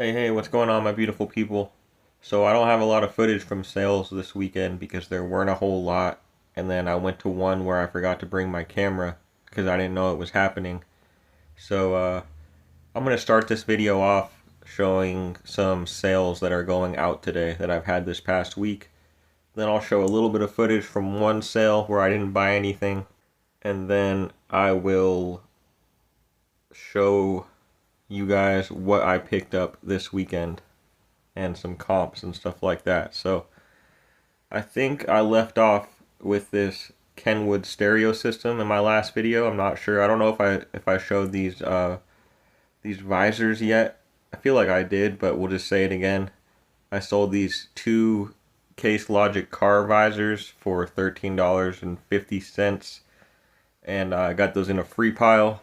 Hey, what's going on, my beautiful people? So I don't have a lot of footage from sales this weekend because there weren't a whole lot. And then I went to one where I forgot to bring my camera because I didn't know it was happening. So I'm going to start this video off showing some sales that are going out today that I've had this past week. Then I'll show a little bit of footage from one sale where I didn't buy anything. And then I will show you guys what I picked up this weekend and some comps and stuff like that. So I think I left off with this Kenwood stereo system in my last video. I'm not sure. I don't know if I showed these visors yet. I feel like I did, but we'll just say it again. I sold these two Case Logic car visors for $13.50, and I got those in a free pile.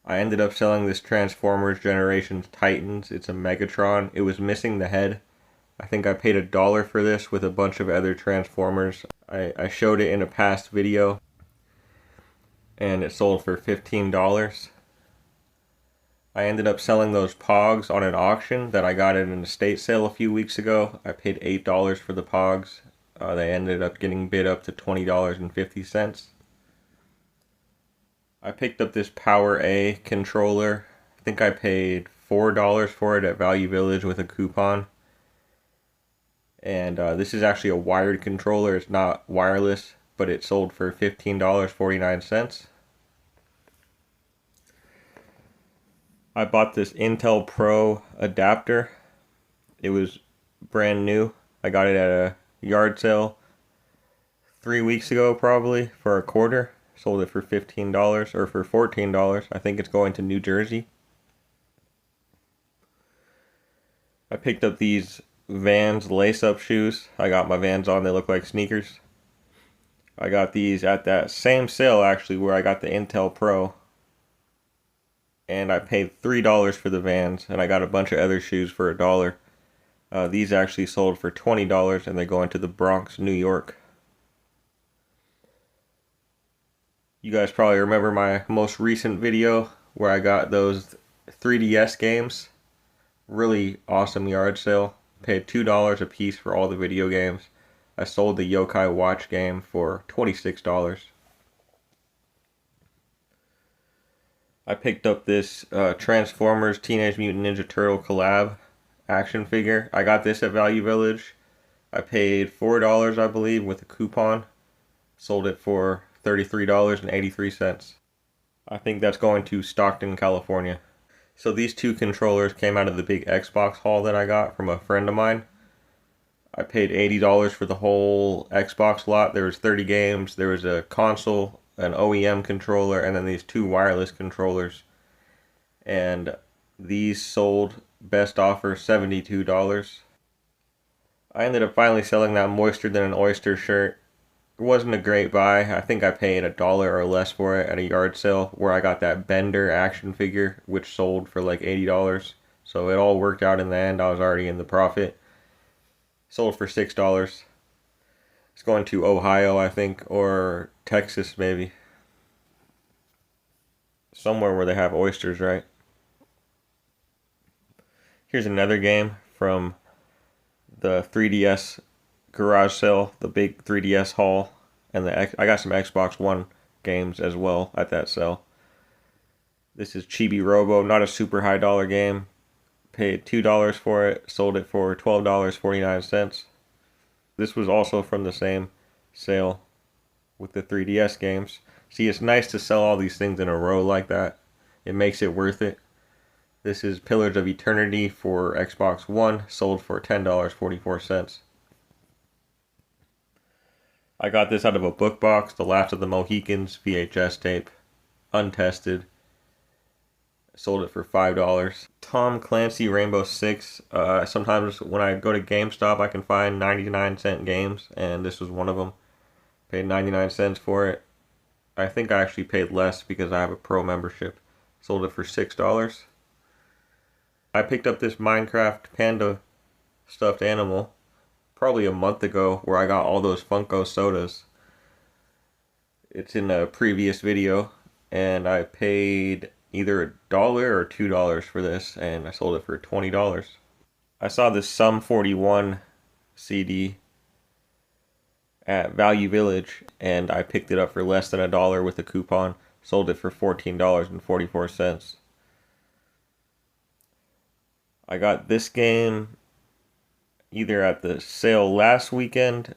I ended up selling this Transformers Generations Titans. It's a Megatron. It was missing the head. I think I paid $1 for this with a bunch of other Transformers. I showed it in a past video, and it sold for $15. I ended up selling those Pogs on an auction that I got at an estate sale a few weeks ago. I paid $8 for the Pogs. They ended up getting bid up to $20.50. I picked up this Power A controller. I think I paid $4 for it at Value Village with a coupon. And this is actually a wired controller. It's not wireless, but it sold for $15.49. I bought this Intel Pro adapter. It was brand new. I got it at a yard sale 3 weeks ago probably for a quarter. Sold it for $15 or for $14. I think it's going to New Jersey. I picked up these Vans lace-up shoes. I got my Vans on. They look like sneakers. I got these at that same sale actually where I got the Intel Pro. And I paid $3 for the Vans, and I got a bunch of other shoes for $1. These actually sold for $20, and they're going to the Bronx, New York. You guys probably remember my most recent video where I got those 3DS games. Really awesome yard sale. Paid $2 a piece for all the video games. I sold the Yokai Watch game for $26. I picked up this Transformers Teenage Mutant Ninja Turtle collab action figure. I got this at Value Village. I paid $4, I believe, with a coupon. Sold it for $33.83. I think that's going to Stockton, California. So these two controllers came out of the big Xbox haul that I got from a friend of mine. I paid $80 for the whole Xbox lot. There was 30 games. There was a console, an OEM controller, and then these two wireless controllers. And these sold best offer $72. I ended up finally selling that Moister Than an Oyster shirt. It wasn't a great buy. I think I paid $1 or less for it at a yard sale where I got that Bender action figure, which sold for like $80. So it all worked out in the end. I was already in the profit. Sold for $6. It's going to Ohio, I think, or Texas maybe. Somewhere where they have oysters, right? Here's another game from the 3DS garage sale, the big 3DS haul, and I got some Xbox One games as well at that sale. This is Chibi Robo, not a super high dollar game. Paid $2 for it, sold it for $12.49. This was also from the same sale with the 3DS games. See, it's nice to sell all these things in a row like that. It makes it worth it. This is Pillars of Eternity for Xbox One, sold for $10.44. I got this out of a book box, The Last of the Mohicans VHS tape, untested. Sold it for $5. Tom Clancy Rainbow Six. Sometimes when I go to GameStop, I can find 99-cent games, and this was one of them. Paid 99 cents for it. I think I actually paid less because I have a pro membership. Sold it for $6. I picked up this Minecraft Panda stuffed animal probably a month ago where I got all those Funko sodas. It's in a previous video, and I paid either $1 or $2 for this, and I sold it for $20. I saw this Sum 41 CD at Value Village, and I picked it up for less than $1 with a coupon. Sold it for $14.44. I got this game either at the sale last weekend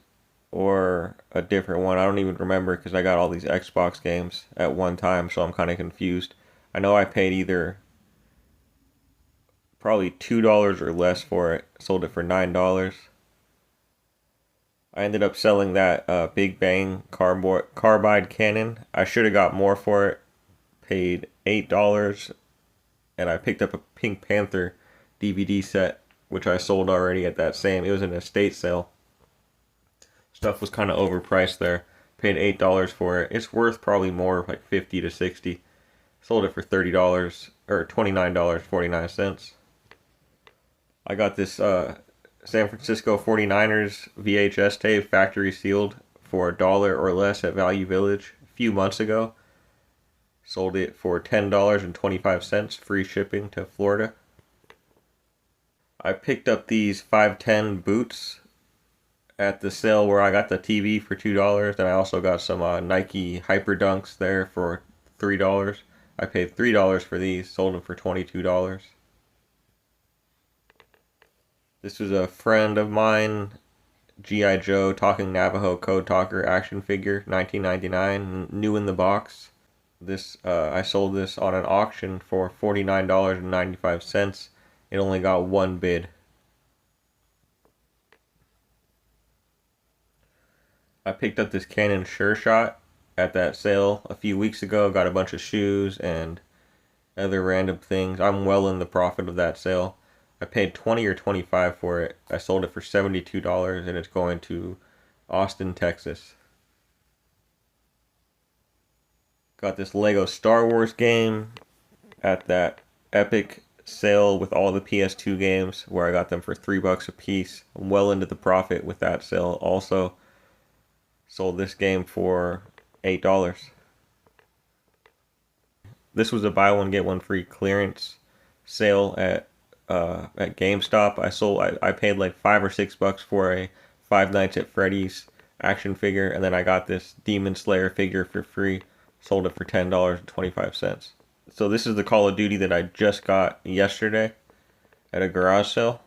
or a different one. I don't even remember because I got all these Xbox games at one time, so I'm kind of confused. I know I paid either probably $2 or less for it. Sold it for $9. I ended up selling that Big Bang carbide cannon. I should have got more for it. Paid $8, and I picked up a Pink Panther DVD set, which I sold already at that same. It was an estate sale. Stuff was kind of overpriced there. Paid $8 for it. It's worth probably more, like $50 to $60. Sold it for $30 or $29.49. I got this San Francisco 49ers VHS tape, factory sealed, for $1 or less at Value Village a few months ago. Sold it for $10.25, free shipping to Florida. I picked up these 510 boots at the sale where I got the TV for $2, and I also got some Nike Hyper Dunks there for $3. I paid $3 for these, sold them for $22. This was a friend of mine, G.I. Joe Talking Navajo Code Talker action figure, 1999, new in the box. This I sold this on an auction for $49.95. It only got one bid. I picked up this Canon Sure Shot at that sale a few weeks ago. Got a bunch of shoes and other random things. I'm well in the profit of that sale. I paid $20 or $25 for it. I sold it for $72, and it's going to Austin, Texas. Got this Lego Star Wars game at that epic sale with all the PS2 games where I got them for $3 a piece. I'm well into the profit with that sale also. Sold this game for $8. This was a buy one get one free clearance sale at GameStop. I paid like $5 or $6 for a Five Nights at Freddy's action figure, and then I got this Demon Slayer figure for free. Sold it for $10.25. So this is the Call of Duty that I just got yesterday at a garage sale.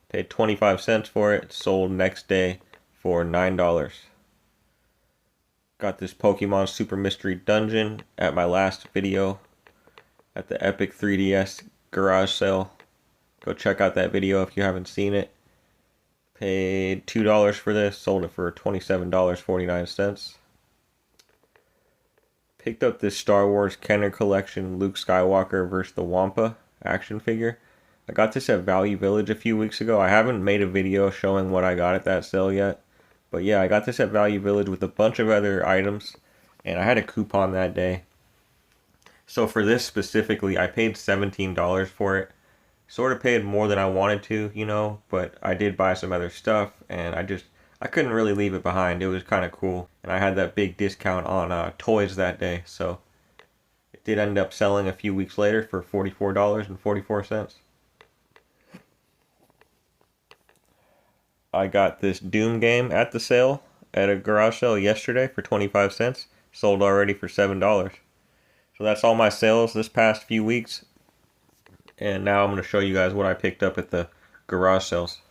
Paid 25 cents for it. Sold next day for $9. Got this Pokemon Super Mystery Dungeon at my last video at the Epic 3DS garage sale. Go check out that video if you haven't seen it. Paid $2 for this. Sold it for $27.49. Picked up this Star Wars Kenner Collection Luke Skywalker vs. the Wampa action figure. I got this at Value Village a few weeks ago. I haven't made a video showing what I got at that sale yet. But yeah, I got this at Value Village with a bunch of other items. And I had a coupon that day. So for this specifically, I paid $17 for it. Sort of paid more than I wanted to, you know. But I did buy some other stuff. And I couldn't really leave it behind. It was kind of cool. And I had that big discount on toys that day. So it did end up selling a few weeks later for $44.44. I got this Doom game at the sale at a garage sale yesterday for 25 cents. Sold already for $7. So that's all my sales this past few weeks. And now I'm going to show you guys what I picked up at the garage sales.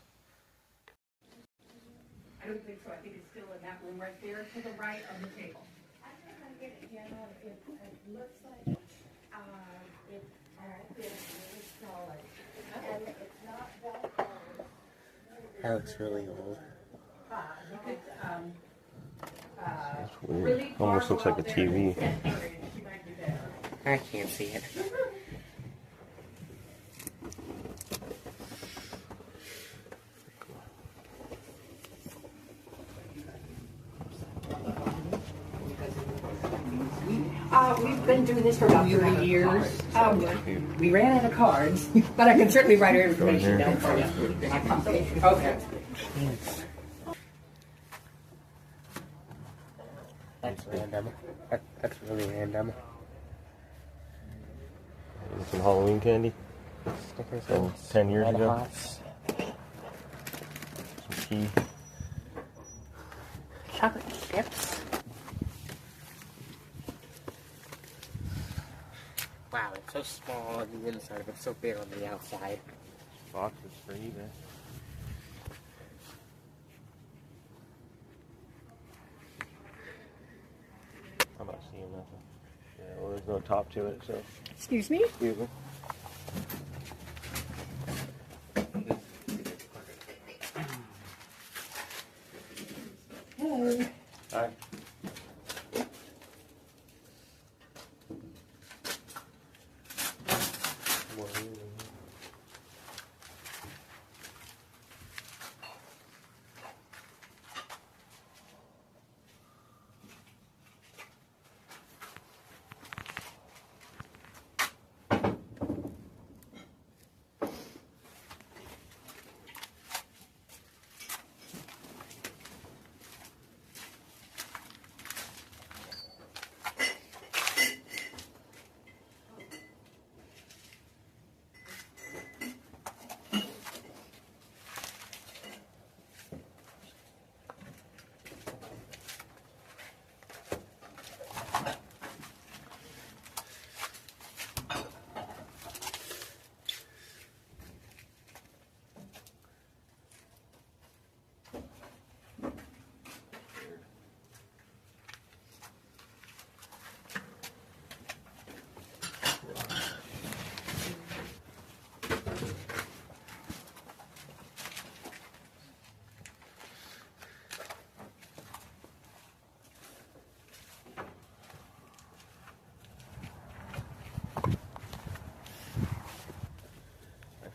I don't think so. I think it's still in that room right there to the right of the table. I think I'm getting it. It looks like it's really solid. And it's not that old. That looks really old. You could That's weird. really Almost looks like a TV. I can't see it. We've been doing this for about 30 years. We ran out of cards, but I can certainly write our information down for you. Okay. That's random. That's really random. Some Halloween candy. Stickers From and 10 years Red ago. Hots. Some tea. Chocolate chips. Wow, it's so small on the inside, but so big on the outside. Boxes for eBay. I'm not seeing nothing. Yeah, well, there's no top to it, so. Excuse me? Excuse me. Hello. Hi.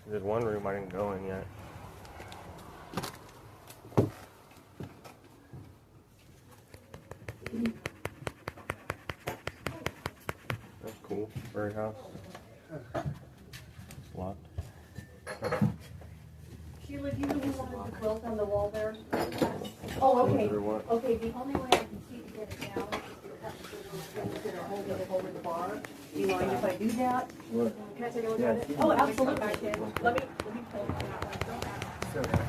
There's one room I didn't go in yet. That's cool. Birdhouse. It's locked. Sheila, do you know who wanted the quilt on the wall there? Oh, okay. What? Okay, the only way I can see to get it down is to have to get a hold of it over the bar. Do you mind if I do that? Can I take a look at it? Oh, absolutely, I can. Let me pull it out.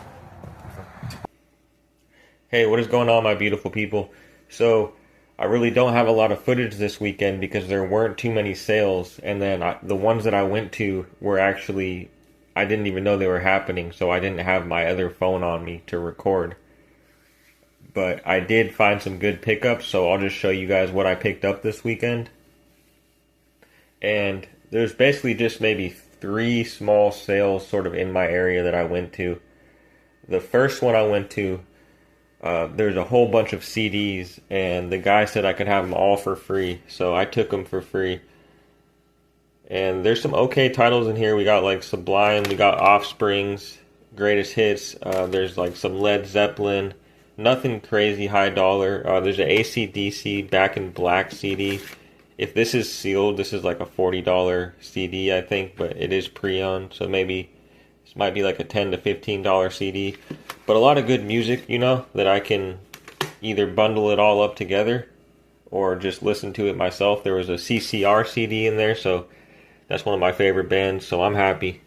Hey, what is going on, my beautiful people? So, I really don't have a lot of footage this weekend because there weren't too many sales, and then the ones that I went to were actually, I didn't even know they were happening, so I didn't have my other phone on me to record. But I did find some good pickups, so I'll just show you guys what I picked up this weekend. And there's basically just maybe 3 small sales sort of in my area that I went to. The first one I went to, there's a whole bunch of CDs, and the guy said I could have them all for free, so I took them for free. And there's some okay titles in here. We got like Sublime, we got Offspring's Greatest Hits, there's like some Led Zeppelin, nothing crazy high dollar. There's an AC/DC Back in Black CD. If this is sealed, this is like a $40 CD, I think, but it is pre-owned, so maybe this might be like a $10 to $15 CD. But a lot of good music, you know, that I can either bundle it all up together or just listen to it myself. There was a CCR CD in there, so that's one of my favorite bands, so I'm happy.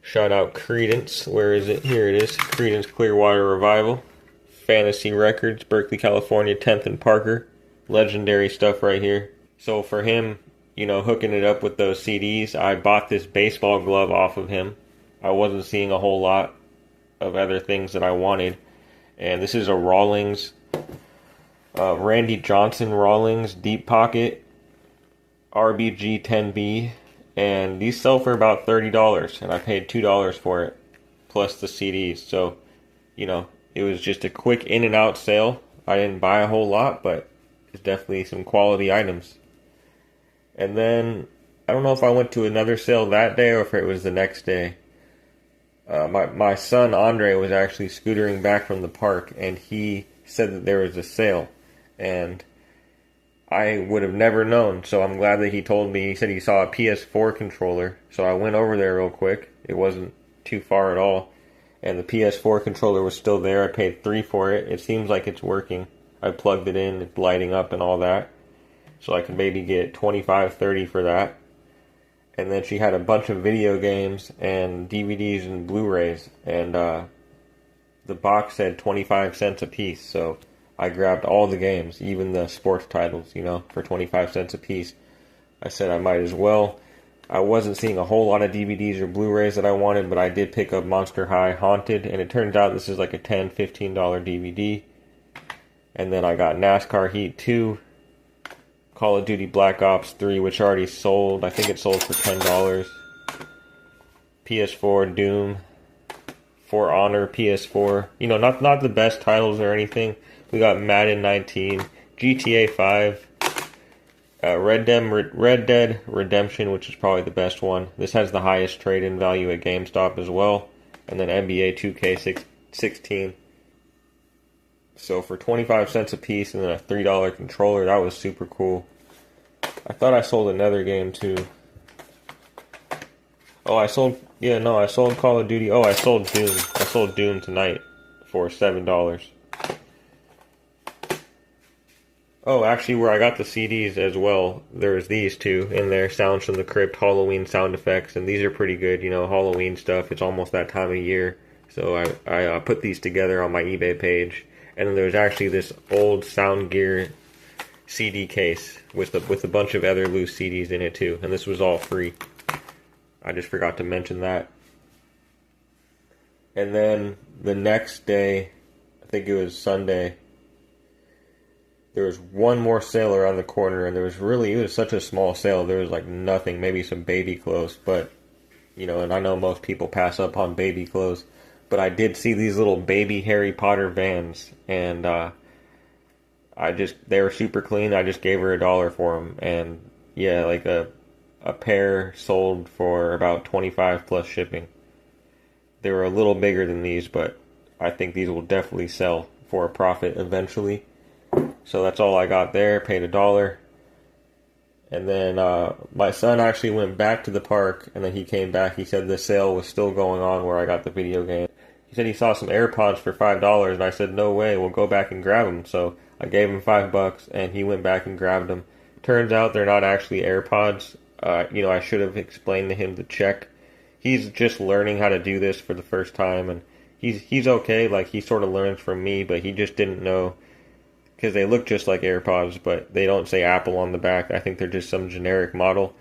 Shout out Creedence. Where is it? Here it is. Creedence Clearwater Revival. Fantasy Records, Berkeley, California, 10th and Parker. Legendary stuff right here. So for him, you know, hooking it up with those CDs, I bought this baseball glove off of him. I wasn't seeing a whole lot of other things that I wanted. And this is a Rawlings, Randy Johnson Rawlings Deep Pocket RBG 10B. And these sell for about $30, and I paid $2 for it, plus the CDs. So, you know, it was just a quick in and out sale. I didn't buy a whole lot, but it's definitely some quality items. And then, I don't know if I went to another sale that day or if it was the next day. My son Andre was actually scootering back from the park, and he said that there was a sale. And I would have never known, so I'm glad that he told me. He said he saw a PS4 controller, so I went over there real quick. It wasn't too far at all, and the PS4 controller was still there. I paid $3 for it. It seems like it's working. I plugged it in, it's lighting up and all that, so I could maybe get $25, $30 for that. And then she had a bunch of video games and DVDs and Blu-rays, and the box said 25 cents a piece, so I grabbed all the games, even the sports titles, for 25 cents a piece. I said I might as well. I wasn't seeing a whole lot of DVDs or Blu-rays that I wanted, but I did pick up Monster High Haunted, and it turns out this is like a $10, $15 DVD. And then I got NASCAR Heat 2, Call of Duty Black Ops 3, which already sold. I think it sold for $10. PS4 Doom, For Honor PS4. Not the best titles or anything. We got Madden 19, GTA 5, Red Dead Redemption, which is probably the best one. This has the highest trade-in value at GameStop as well. And then NBA 2K16. So for 25 cents a piece and then a $3 controller, that was super cool. I thought I sold another game too. Oh, I sold Call of Duty. Oh, I sold Doom. I sold Doom tonight for $7. Oh, actually, where I got the CDs as well, there's these two in there, Sounds from the Crypt, Halloween sound effects, and these are pretty good, Halloween stuff. It's almost that time of year, so I put these together on my eBay page. And then there's actually this old Sound Gear CD case with a bunch of other loose CDs in it too, and this was all free. I just forgot to mention that. And then the next day, I think it was Sunday, there was one more sale around the corner, and it was such a small sale. There was like nothing, maybe some baby clothes, but and I know most people pass up on baby clothes, but I did see these little baby Harry Potter Vans, and they were super clean. I just gave her $1 for them, and yeah, like a pair sold for about 25 plus shipping. They were a little bigger than these, but I think these will definitely sell for a profit eventually. So that's all I got there, paid $1. And then my son actually went back to the park, and then he came back. He said the sale was still going on where I got the video game. He said he saw some AirPods for $5, and I said, no way, we'll go back and grab them. So I gave him $5, and he went back and grabbed them. Turns out they're not actually AirPods. I should have explained to him to check. He's just learning how to do this for the first time, and he's okay. Like, he sort of learns from me, but he just didn't know, because they look just like AirPods, but they don't say Apple on the back. I think they're just some generic model.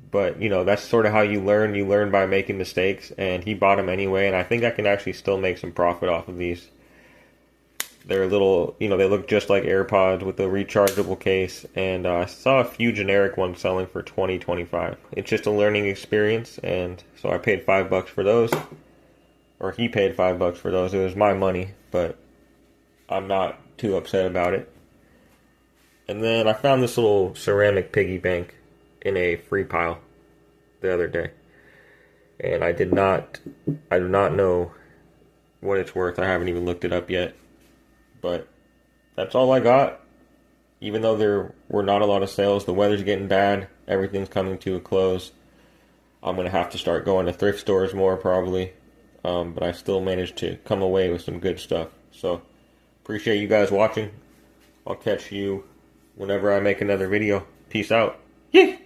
But, that's sort of how you learn. You learn by making mistakes, and he bought them anyway, and I think I can actually still make some profit off of these. They're a little, they look just like AirPods with a rechargeable case, and I saw a few generic ones selling for $20, $25. It's just a learning experience, and so I paid $5 for those, or he paid $5 for those. It was my money, but I'm not too upset about it. And then I found this little ceramic piggy bank in a free pile the other day, and I do not know what it's worth. I haven't even looked it up yet, but that's all I got. Even though there were not a lot of sales, the weather's getting bad, everything's coming to a close. I'm gonna have to start going to thrift stores more probably, but I still managed to come away with some good stuff. So appreciate you guys watching. I'll catch you whenever I make another video. Peace out. Yeah.